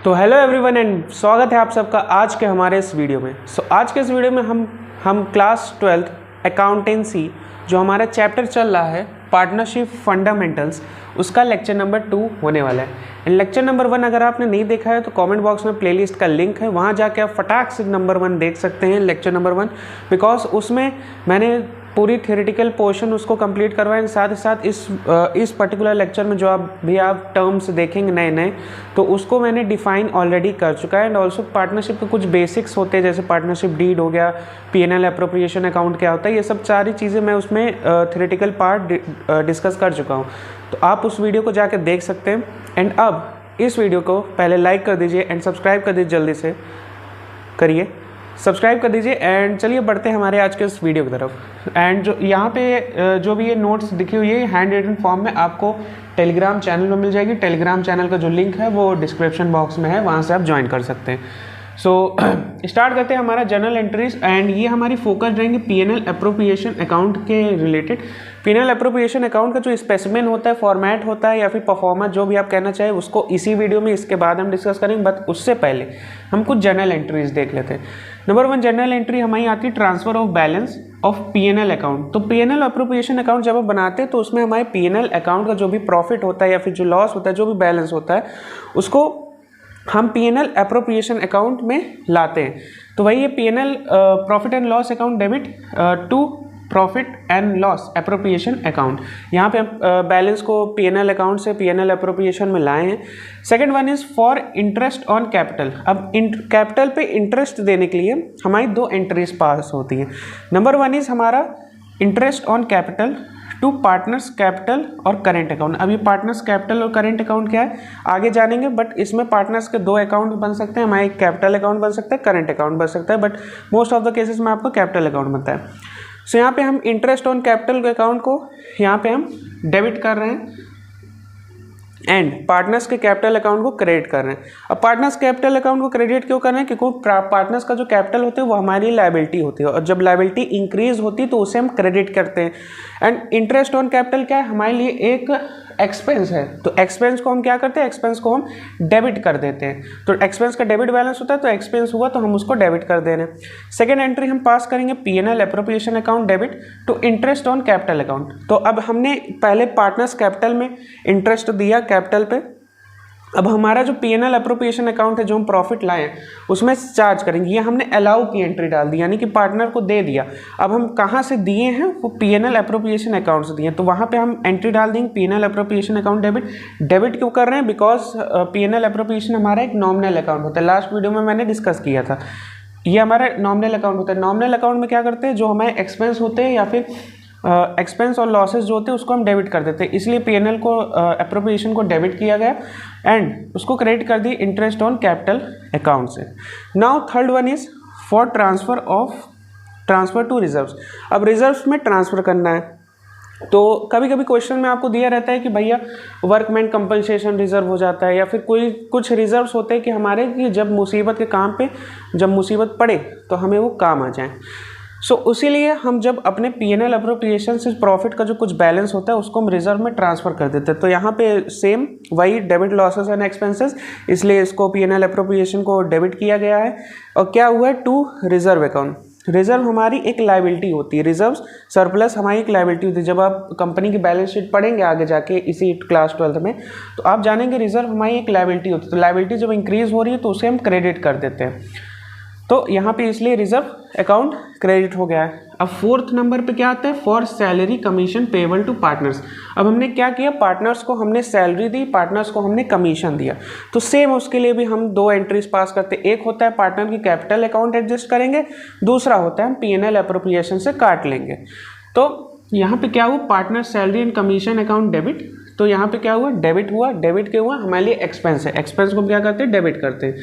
तो hello everyone and स्वागत है आप सबका आज के हमारे इस वीडियो में। आज के इस वीडियो में हम क्लास 12th अकाउंटेंसी जो हमारा चैप्टर चल रहा है पार्टनरशिप फंडामेंटल्स, उसका लेक्चर नंबर 2 होने वाला है। एंड लेक्चर नंबर 1 अगर आपने नहीं देखा है तो कमेंट बॉक्स में प्लेलिस्ट का लिंक है, वहाँ जाके आप फटाक से नंबर 1 देख सकते हैं, लेक्चर नंबर 1, बिकॉज उसमें मैंने पूरी थियोरेटिकल पोर्शन उसको कंप्लीट करवाएं। साथ ही साथ इस पर्टिकुलर लेक्चर में जो आप टर्म्स देखेंगे नए नए, तो उसको मैंने डिफाइन ऑलरेडी कर चुका है। एंड ऑल्सो पार्टनरशिप के कुछ बेसिक्स होते हैं, जैसे पार्टनरशिप डीड हो गया, पीएनएल अप्रोप्रिएशन अकाउंट क्या होता है, ये सब सारी चीज़ें मैं उसमें थियोरेटिकल पार्ट डिस्कस कर चुका हूँ, तो आप उस वीडियो को जाकर देख सकते हैं। एंड अब इस वीडियो को पहले लाइक कर दीजिए एंड सब्सक्राइब कर दीजिए, जल्दी से करिए, सब्सक्राइब कर दीजिए। एंड चलिए बढ़ते हैं हमारे आज के इस वीडियो की तरफ। एंड जो यहाँ पे जो भी ये नोट्स दिखी हुई है हैंड रिटन फॉर्म में आपको टेलीग्राम चैनल में मिल जाएगी। टेलीग्राम चैनल का जो लिंक है वो डिस्क्रिप्शन बॉक्स में है, वहाँ से आप ज्वाइन कर सकते हैं। सो स्टार्ट करते हैं हमारा जर्नल एंट्रीज। एंड ये हमारी फोकस रहेंगे पीएनएल अप्रोप्रिएशन अकाउंट के रिलेटेड। पीएनएल अप्रोप्रिएशन अकाउंट का जो स्पेसिमेन होता है, फॉर्मेट होता है या फिर परफॉर्मेंस, जो भी आप कहना चाहें, उसको इसी वीडियो में इसके बाद हम डिस्कस करेंगे। बट उससे पहले हम कुछ जर्नल एंट्रीज देख लेते हैं। नंबर 1 जर्नल एंट्री हमारी आती है transfer of balance of PNL account. तो पीएनएल अप्रोप्रिएशन अकाउंट जब हम बनाते हैं तो उसमें हमारे पीएनएल अकाउंट का जो भी प्रॉफिट होता है या फिर जो लॉस होता है, जो भी बैलेंस होता है, उसको हम पीएनएल अप्रोप्रिएशन अकाउंट में लाते हैं। तो वही ये PNL profit and loss account debit to profit and loss appropriation account, यहाँ पे बैलेंस को पीएनएल अकाउंट से पीएनएल अप्रोप्रिएशन में लाए हैं। Second one is for interest on capital. अब कैपिटल पे इंटरेस्ट देने के लिए हमारी 2 एंट्रीज पास होती हैं। नंबर 1 इज हमारा interest on capital to partners capital और करेंट अकाउंट। अब ये पार्टनर्स कैपिटल और करेंट अकाउंट क्या है आगे जानेंगे, बट इसमें पार्टनर्स के 2 अकाउंट बन सकते हैं। हमारे कैपिटल अकाउंट बन सकता है, करेंट अकाउंट बन सकता है, but most of the cases में आपको कैपिटल अकाउंट बनता है। सो यहाँ पे हम इंटरेस्ट ऑन कैपिटल के अकाउंट को यहाँ पे हम डेबिट कर रहे हैं एंड पार्टनर्स के कैपिटल अकाउंट को क्रेडिट कर रहे हैं। अब पार्टनर्स कैपिटल अकाउंट को क्रेडिट क्यों कर रहे हैं? क्योंकि पार्टनर्स का जो कैपिटल होते हैं वो हमारी लायबिलिटी होती है, और जब लायबिलिटी इंक्रीज होती है तो उसे हम क्रेडिट करते हैं। एंड इंटरेस्ट ऑन कैपिटल क्या है? हमारे लिए एक एक्सपेंस है, तो एक्सपेंस को हम क्या करते हैं? एक्सपेंस को हम डेबिट कर देते हैं। तो एक्सपेंस का डेबिट बैलेंस होता है, तो एक्सपेंस हुआ तो हम उसको डेबिट कर दे रहे हैं। सेकेंड एंट्री हम पास करेंगे PNL appropriation account debit to interest on capital account. तो अब हमने पहले पार्टनर्स कैपिटल में इंटरेस्ट दिया कैपिटल पे, अब हमारा जो पीएनएल अप्रोप्रिएशन अकाउंट है जो हम प्रॉफिट लाए हैं उसमें चार्ज करेंगे। ये हमने अलाउ की एंट्री डाल दी, यानी कि पार्टनर को दे दिया। अब हम कहाँ से दिए हैं? वो पीएनएल अप्रोप्रिएशन अकाउंट से दिए, तो वहाँ पे हम एंट्री डाल देंगे PNL appropriation account debit. Debit क्यों कर रहे हैं? बिकॉज पीएनएल अप्रोप्रिएशन हमारा एक नॉमिनल अकाउंट होता है, लास्ट वीडियो में मैंने डिस्कस किया था। ये हमारा नॉमिनल अकाउंट होता है। नॉमिनल अकाउंट में क्या करते हैं? जो हमारे एक्सपेंस होते हैं या फिर एक्सपेंस और लॉसेस जो होते हैं उसको हम डेबिट कर देते हैं, इसलिए पीएनएल को अप्रोप्रिएशन को डेबिट किया गया एंड उसको क्रेडिट कर दी इंटरेस्ट ऑन कैपिटल अकाउंट से। Now third one is for transfer to reserves. अब रिजर्व्स में ट्रांसफर करना है, तो कभी कभी क्वेश्चन में आपको दिया रहता है कि भैया वर्कमैन कंपनसेशन रिजर्व हो जाता है, या फिर कोई कुछ रिजर्व्स होते हैं कि हमारे कि जब मुसीबत के काम पे जब मुसीबत पड़े तो हमें वो काम आ जाए। सो उसीलिए हम जब अपने पीएनएल अप्रोप्रिएशन से प्रॉफिट का जो कुछ बैलेंस होता है उसको हम रिजर्व में ट्रांसफर कर देते हैं। तो यहाँ पे सेम वही डेबिट लॉसेस एंड एक्सपेंसेस, इसलिए इसको पीएनएल अप्रोप्रिएशन को डेबिट किया गया है। और क्या हुआ है? To reserve account. रिजर्व हमारी एक लायबिलिटी होती है, रिजर्व सरप्लस हमारी एक लायबिलिटी होती है। जब आप कंपनी की बैलेंस शीट पढ़ेंगे आगे जाके इसी क्लास 12th में, तो आप जानेंगे रिजर्व हमारी एक लायबिलिटी होती है। तो लायबिलिटी जब इंक्रीज हो रही है तो उसे हम क्रेडिट कर देते हैं, तो यहाँ पे इसलिए रिजर्व अकाउंट क्रेडिट हो गया है। अब 4th नंबर पे क्या आता है? For salary commission payable to partners. अब हमने क्या किया? पार्टनर्स को हमने सैलरी दी, पार्टनर्स को हमने कमीशन दिया। तो सेम उसके लिए भी हम 2 एंट्रीज पास करते हैं। एक होता है पार्टनर की कैपिटल अकाउंट एडजस्ट करेंगे, दूसरा होता है हम पीएनएल अप्रोप्रिएशन से काट लेंगे। तो यहाँ पे क्या हुआ? Partner salary and commission account debit. तो यहाँ पे क्या हुआ? डेबिट हुआ। डेबिट क्यों हुआ? हमारे लिए एक्सपेंस है, एक्सपेंस को क्या करते हैं? डेबिट करते हैं।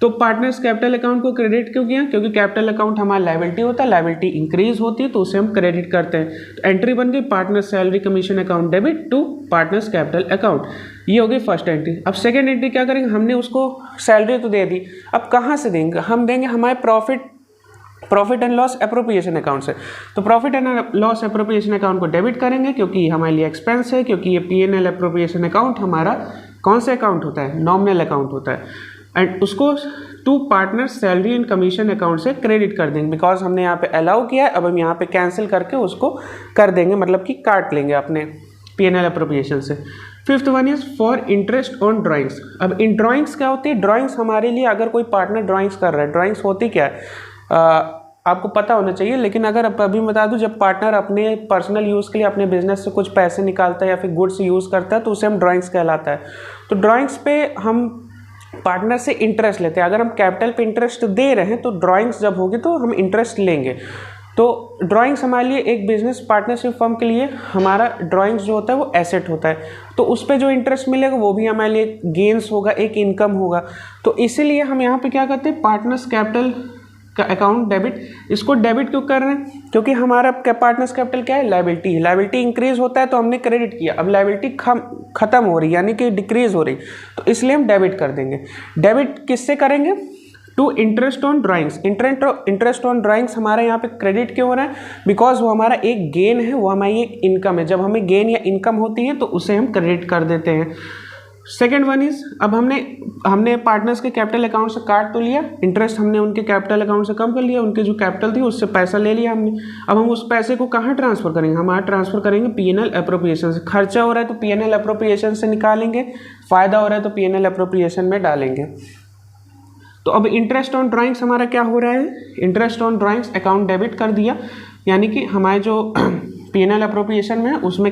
तो पार्टनर्स कैपिटल अकाउंट को क्रेडिट क्यों किया? क्योंकि कैपिटल अकाउंट हमारा लायबिलिटी होता है, लायबिलिटी इंक्रीज होती है तो उसे हम क्रेडिट करते हैं। तो एंट्री बन गई partners salary commission account debit to partners capital account. ये हो गई फर्स्ट एंट्री। अब सेकेंड एंट्री क्या करेंगे? हमने उसको सैलरी तो दे दी, अब कहाँ से देंगे? हम देंगे हमारे profit and loss appropriation account से। तो profit and loss appropriation account को डेबिट करेंगे क्योंकि हमारे लिए एक्सपेंस है, क्योंकि ये पीएनएल अप्रोप्रिएशन अकाउंट हमारा कौन सा अकाउंट होता है? नॉमिनल अकाउंट होता है। एंड उसको to partner salary and commission account से क्रेडिट कर देंगे, बिकॉज हमने यहाँ पे अलाउ किया है, अब हम यहाँ पे कैंसिल करके उसको कर देंगे, मतलब कि काट लेंगे अपने P&L अप्रोप्रिएशन से। Fifth one is for interest on drawings. अब इन ड्राइंग्स क्या होती है? ड्राइंग्स हमारे लिए, अगर कोई पार्टनर ड्राइंग्स कर रहा है, ड्राइंग्स होती क्या है आपको पता होना चाहिए, लेकिन अगर अभी बता दूं, जब पार्टनर अपने पर्सनल यूज़ के लिए अपने बिजनेस से कुछ पैसे निकालता है या फिर गुड्स यूज़ करता है तो उसे हम ड्राइंग्स कहलाता है। तो ड्राइंग्स पे हम पार्टनर से इंटरेस्ट लेते हैं। अगर हम कैपिटल पे इंटरेस्ट दे रहे हैं तो ड्राइंग्स जब होगी तो हम इंटरेस्ट लेंगे। तो ड्राइंग्स हमारे लिए एक बिजनेस पार्टनरशिप फर्म के लिए हमारा ड्राइंग्स जो होता है वो एसेट होता है, तो उस पर जो इंटरेस्ट मिलेगा वो भी हमारे लिए गेंस होगा, एक इनकम होगा। तो इसीलिए हम यहाँ पे क्या करते हैं, पार्टनर्स कैपिटल का अकाउंट डेबिट। इसको डेबिट क्यों कर रहे हैं? क्योंकि हमारा पार्टनर्स कैपिटल क्या है? लायबिलिटी है। लायबिलिटी इंक्रीज होता है तो हमने क्रेडिट किया, अब लायबिलिटी खत्म हो रही है यानी कि डिक्रीज हो रही, तो इसलिए हम डेबिट कर देंगे। डेबिट किससे करेंगे? To interest on drawings. Interest on drawings हमारा यहाँ पे क्रेडिट क्यों हो रहा है? बिकॉज वो हमारा एक गेन है, वो हमारी एक इनकम है। जब हमें गेन या इनकम होती है तो उसे हम क्रेडिट कर देते हैं। सेकेंड वन इज, अब हमने पार्टनर्स के कैपिटल अकाउंट से काट तो लिया, इंटरेस्ट हमने उनके कैपिटल अकाउंट से कम कर लिया, उनकी जो कैपिटल थी उससे पैसा ले लिया हमने। अब हम उस पैसे को कहाँ ट्रांसफर करेंगे? हम ट्रांसफर करेंगे P&L अप्रोप्रिएशन से। खर्चा हो रहा है तो P&L अप्रोप्रिएशन से निकालेंगे, फायदा हो रहा है तो P&L अप्रोप्रिएशन में डालेंगे। तो अब इंटरेस्ट ऑन ड्राइंग्स हमारा क्या हो रहा है? Interest on drawings account debit कर दिया, यानी कि हमारे जो P&L अप्रोप्रिएशन में उसमें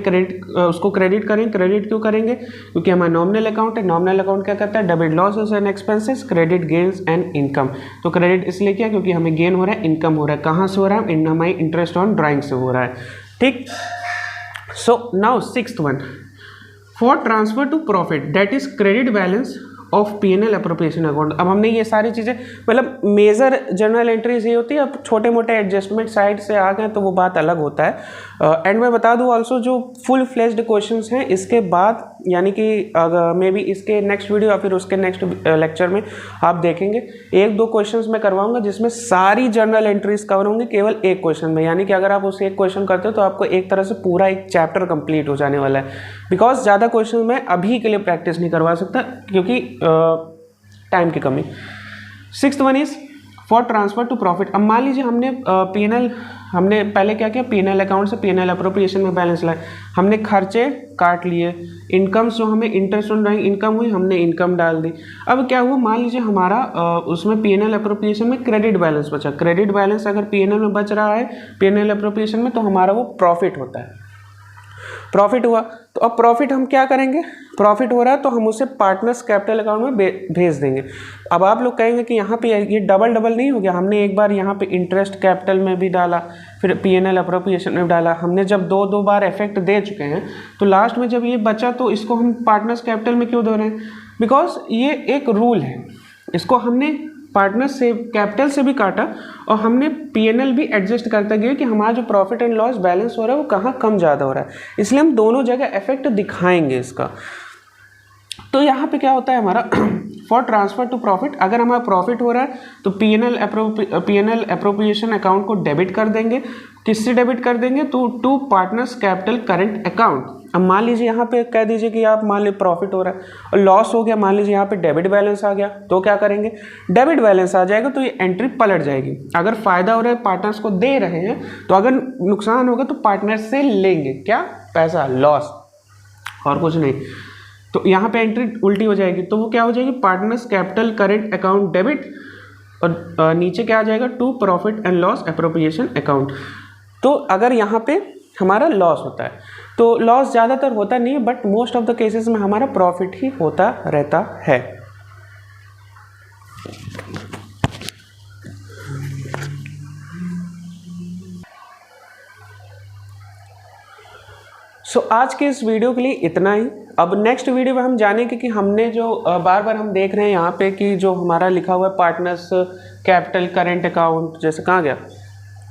उसको क्रेडिट करेंगे। क्रेडिट क्यों करेंगे? क्योंकि हमारा नॉमिनल अकाउंट है। नॉमिनल अकाउंट क्या करता है? Debit losses and expenses, credit gains and income. तो क्रेडिट इसलिए क्या? क्योंकि हमें गेन हो रहा है, इनकम हो रहा है। कहाँ से हो रहा है? हमारी इंटरेस्ट ऑन ड्राइंग से हो रहा है। ठीक। So now sixth one, for transfer to profit that is credit balance of P&L appropriation account. अब हमने ये सारी चीज़ें, मतलब मेजर जर्नल एंट्रीज ये होती है, अब छोटे मोटे एडजस्टमेंट साइड से आ गए तो वो बात अलग होता है। एंड मैं बता दूं ऑल्सो, जो फुल फ्लेज्ड क्वेश्चंस हैं इसके बाद, यानी कि अगर मे बी इसके नेक्स्ट वीडियो या फिर उसके नेक्स्ट लेक्चर में आप देखेंगे, एक दो क्वेश्चंस मैं करवाऊंगा जिसमें सारी जर्नल एंट्रीज कवर होंगी केवल एक क्वेश्चन में। यानी कि अगर आप उस एक क्वेश्चन करते हो तो आपको एक तरह से पूरा एक चैप्टर कंप्लीट हो जाने वाला है। बिकॉज ज़्यादा क्वेश्चन मैं अभी के लिए प्रैक्टिस नहीं करवा सकता क्योंकि टाइम की कमी। Sixth one is for transfer to profit. अब मान लीजिए हमने पहले क्या किया, P&L अकाउंट से P&L अप्रोप्रिएशन में बैलेंस लाए, हमने खर्चे काट लिए, इनकम्स जो हमें इंटरेस्ट ऑन ड्राइंग इनकम हुई हमने इनकम डाल दी। अब क्या हुआ, मान लीजिए हमारा उसमें P&L अप्रोप्रिएशन में क्रेडिट बैलेंस बचा। क्रेडिट बैलेंस अगर P&L में बच रहा है P&L अप्रोप्रिएशन में, तो हमारा वो प्रॉफिट होता है। प्रॉफिट हुआ तो अब प्रॉफिट हम क्या करेंगे? प्रॉफिट हो रहा है तो हम उसे पार्टनर्स कैपिटल अकाउंट में भेज देंगे। अब आप लोग कहेंगे कि यहाँ पे ये डबल नहीं हो गया? हमने एक बार यहाँ पे इंटरेस्ट कैपिटल में भी डाला, फिर P&L अप्रोप्रिएशन में डाला, हमने जब दो बार इफेक्ट दे चुके हैं, तो लास्ट में जब ये बचा तो इसको हम पार्टनर्स कैपिटल में क्यों दे रहे हैं? बिकॉज ये एक रूल है, इसको हमने पार्टनर से कैपिटल से भी काटा और हमने P&L भी एडजस्ट करते गए कि हमारा जो प्रॉफिट एंड लॉस बैलेंस हो रहा है वो कहाँ कम ज़्यादा हो रहा है, इसलिए हम दोनों जगह इफेक्ट दिखाएंगे इसका। तो यहाँ पे क्या होता है हमारा फॉर ट्रांसफर टू प्रॉफिट, अगर हमारा प्रॉफिट हो रहा है तो P&L अप्रोप्रिएशन अकाउंट को डेबिट कर देंगे। किससे डेबिट कर देंगे? तो to partners capital current account. अब मान लीजिए यहाँ पे कह दीजिए कि आप मान लीजिए प्रॉफिट हो रहा है और लॉस हो गया, मान लीजिए यहाँ पे डेबिट बैलेंस आ गया, तो क्या करेंगे? डेबिट बैलेंस आ जाएगा तो ये एंट्री पलट जाएगी। अगर फायदा हो रहा है पार्टनर्स को दे रहे हैं, तो अगर नुकसान होगा तो पार्टनर्स से लेंगे क्या? पैसा, लॉस, और कुछ नहीं। तो यहाँ पे एंट्री उल्टी हो जाएगी, तो वो क्या हो जाएगी? Partners capital current account debit, और नीचे क्या आ जाएगा? To profit and loss appropriation account. तो अगर यहाँ पे हमारा लॉस होता है, तो लॉस ज़्यादातर होता नहीं है, but most of the cases में हमारा प्रॉफिट ही होता रहता है। सो आज के इस वीडियो के लिए इतना ही। अब नेक्स्ट वीडियो में हम जानेंगे कि हमने जो बार बार हम देख रहे हैं यहाँ पे कि जो हमारा लिखा हुआ है पार्टनर्स कैपिटल करेंट अकाउंट, जैसे कहाँ गया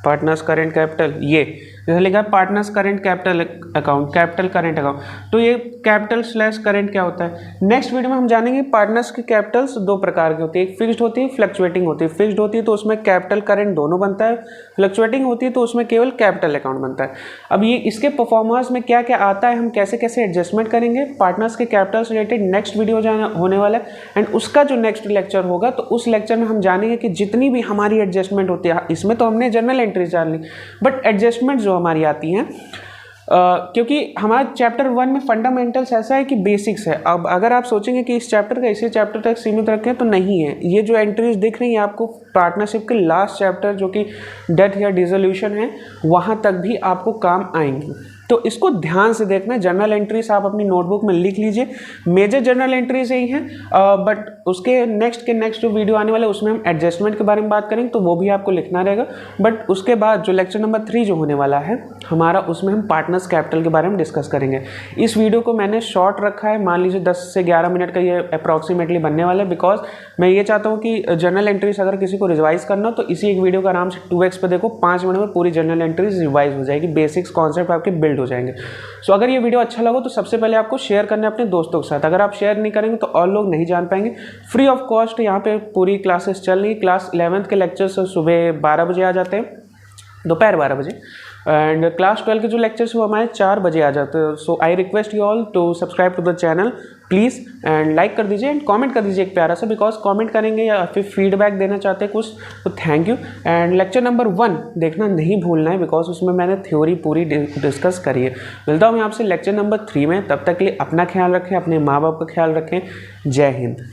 पार्टनर्स करेंट कैपिटल, ये जैसे लिखा है partners current capital account, capital current account, तो ये कैपिटल स्लैश करेंट क्या होता है। नेक्स्ट वीडियो में हम जानेंगे पार्टनर्स की कैपिटल्स दो प्रकार की होती है, एक फिक्स्ड होती है, फ्लक्चुएटिंग होती है। फिक्स्ड होती है तो उसमें कैपिटल करेंट दोनों बनता है, फ्लक्चुएटिंग होती है तो उसमें केवल कैपिटल अकाउंट बनता है। अब ये इसके परफॉर्मेंस में क्या क्या आता है, हम कैसे कैसे एडजस्टमेंट करेंगे, पार्टनर्स के कैपिटल्स रिलेटेड नेक्स्ट वीडियो होने वाला है। एंड उसका जो नेक्स्ट लेक्चर होगा तो उस लेक्चर में हम जानेंगे कि जितनी भी हमारी एडजस्टमेंट होती है, इसमें तो हमने जनरल एंट्रीज जान ली, बट एडजस्टमेंट जो हमारी आती हैं क्योंकि हमारा चैप्टर 1 में फंडामेंटल्स ऐसा है कि बेसिक्स है। अब अगर आप सोचेंगे कि इस चैप्टर का इसी चैप्टर तक सीमित रखें तो नहीं है, ये जो एंट्रीज दिख रही हैं आपको पार्टनरशिप के लास्ट चैप्टर जो कि डेथ या डिसोल्यूशन है, वहाँ तक भी आपको काम आएंगी। तो इसको ध्यान से देखना। जनरल एंट्रीज आप अपनी नोटबुक में लिख लीजिए, मेजर जनरल एंट्रीज यही हैं, बट उसके नेक्स्ट जो वीडियो आने वाला है उसमें हम एडजस्टमेंट के बारे में बात करेंगे, तो वो भी आपको लिखना रहेगा। बट उसके बाद जो लेक्चर नंबर 3 जो होने वाला है हमारा, उसमें हम पार्टनर्स कैपिटल के बारे में डिस्कस करेंगे। इस वीडियो को मैंने शॉर्ट रखा है, मान लीजिए 10 से 11 मिनट का ये अप्रॉक्सीमेटली बनने वाला है, बिकॉज मैं ये चाहता हूँ कि जनरल एंट्रीज अगर किसी को रिवाइज करना हो तो इसी एक वीडियो का आराम से 2x पे देखो, 5 मिनट में पूरी जनरल एंट्रीज रिवाइज हो जाएगी, बेसिक्स कॉन्सेप्ट आपके बिल्ड हो जाएंगे। सो अगर ये वीडियो अच्छा लगा तो सबसे पहले आपको शेयर करना है अपने दोस्तों के साथ। अगर आप शेयर नहीं करेंगे तो और लोग नहीं जान पाएंगे। फ्री ऑफ कॉस्ट यहाँ पे पूरी क्लासेस चल रही। क्लास 11th के लेक्चर्स सुबह 12 बजे आ जाते हैं, दोपहर 12 बजे, एंड क्लास 12 के जो लेक्चर्स वो हमारे 4 बजे आ जाते हैं। So I request you all to subscribe to the channel please, and like कर दीजिए एंड कमेंट कर दीजिए एक प्यारा सा, बिकॉज कमेंट करेंगे या फिर फीडबैक देना चाहते हैं कुछ तो thank you. And lecture number 1 देखना नहीं भूलना है, बिकॉज उसमें मैंने थ्योरी पूरी डिस्कस करी है। मिलता हूँ मैं आपसे लेक्चर नंबर 3 में, तब तक के लिए अपना ख्याल रखें, अपने माँ बाप का ख्याल रखें। जय हिंद।